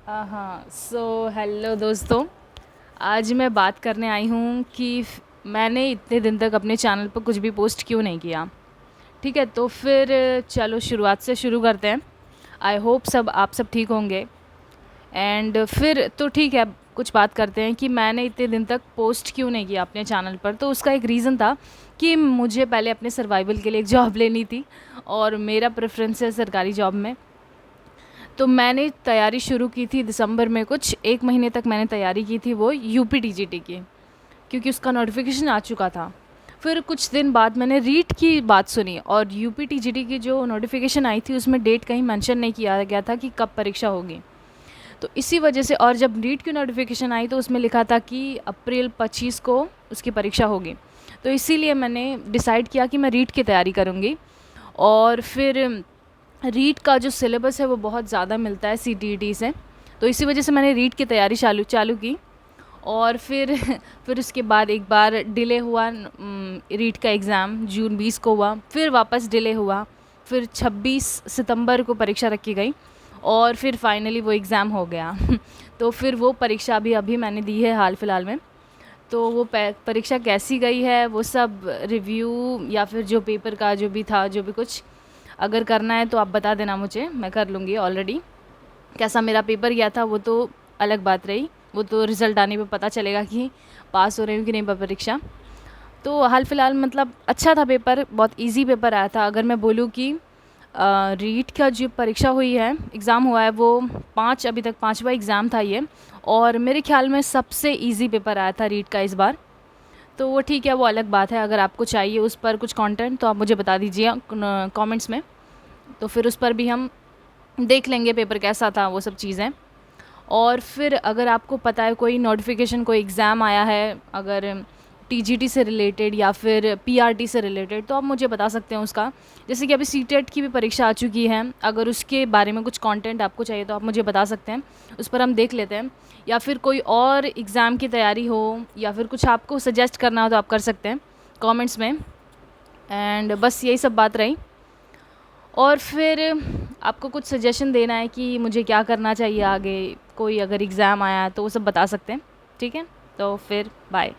हाँ, so hello दोस्तों। आज मैं बात करने आई हूँ कि मैंने इतने दिन तक अपने चैनल पर कुछ भी पोस्ट क्यों नहीं किया। ठीक है, तो फिर चलो शुरुआत से शुरू करते हैं। आई होप आप सब ठीक होंगे। एंड फिर तो ठीक है, कुछ बात करते हैं कि मैंने इतने दिन तक पोस्ट क्यों नहीं किया अपने चैनल पर। तो उसका एक रीज़न था कि मुझे पहले अपने सर्वाइवल के लिए एक जॉब लेनी थी और मेरा प्रेफरेंस है सरकारी जॉब में। तो मैंने तैयारी शुरू की थी दिसंबर में, कुछ 1 महीने तक मैंने तैयारी की थी वो यूपीटीजीटी की, क्योंकि उसका नोटिफिकेशन आ चुका था। फिर कुछ दिन बाद मैंने रीट की बात सुनी और यूपीटीजीटी की जो नोटिफिकेशन आई थी उसमें डेट कहीं मेंशन नहीं किया गया था कि कब परीक्षा होगी। तो इसी वजह से, और जब रीट की नोटिफिकेशन आई तो उसमें लिखा था कि अप्रैल 25 को उसकी परीक्षा होगी। तो इसीलिए मैंने डिसाइड किया कि मैं रीट की तैयारी करूँगी। और फिर रीट का जो सिलेबस है वो बहुत ज़्यादा मिलता है सीटीईटी से, तो इसी वजह से मैंने रीट की तैयारी चालू चालू की। और फिर फिर उसके बाद एक बार डिले हुआ, रीट का एग्ज़ाम जून 20 को हुआ, फिर वापस डिले हुआ, फिर 26 सितंबर को परीक्षा रखी गई और फिर फाइनली वो एग्ज़ाम हो गया। तो फिर वो परीक्षा भी अभी मैंने दी है हाल फिलहाल में। तो वो परीक्षा कैसी गई है वो सब रिव्यू, या फिर जो पेपर का जो भी था, जो भी कुछ अगर करना है तो आप बता देना मुझे, मैं कर लूँगी। ऑलरेडी कैसा मेरा पेपर गया था वो तो अलग बात रही, वो तो रिज़ल्ट आने पे पता चलेगा कि पास हो रही हूँ कि नहीं परीक्षा। तो हाल फिलहाल मतलब अच्छा था पेपर, बहुत इजी पेपर आया था। अगर मैं बोलूँ कि रीट का जो परीक्षा हुई है, एग्ज़ाम हुआ है, वो 5 अभी तक 5वां एग्ज़ाम था ये, और मेरे ख्याल में सबसे इजी पेपर आया था रीट का इस बार। तो वो ठीक है, वो अलग बात है। अगर आपको चाहिए उस पर कुछ कंटेंट तो आप मुझे बता दीजिए कमेंट्स में, तो फिर उस पर भी हम देख लेंगे पेपर कैसा था, वो सब चीज़ें। और फिर अगर आपको पता है कोई नोटिफिकेशन, कोई एग्ज़ाम आया है अगर टीजीटी से रिलेटेड या फिर पीआरटी से रिलेटेड, तो आप मुझे बता सकते हैं उसका। जैसे कि अभी सीटेट की भी परीक्षा आ चुकी है, अगर उसके बारे में कुछ कंटेंट आपको चाहिए तो आप मुझे बता सकते हैं, उस पर हम देख लेते हैं। या फिर कोई और एग्ज़ाम की तैयारी हो या फिर कुछ आपको सजेस्ट करना हो तो आप कर सकते हैं कमेंट्स में। एंड बस यही सब बात रही। और फिर आपको कुछ सजेशन देना है कि मुझे क्या करना चाहिए आगे, कोई अगर एग्ज़ाम आया तो वो सब बता सकते हैं। ठीक है, तो फिर बाय।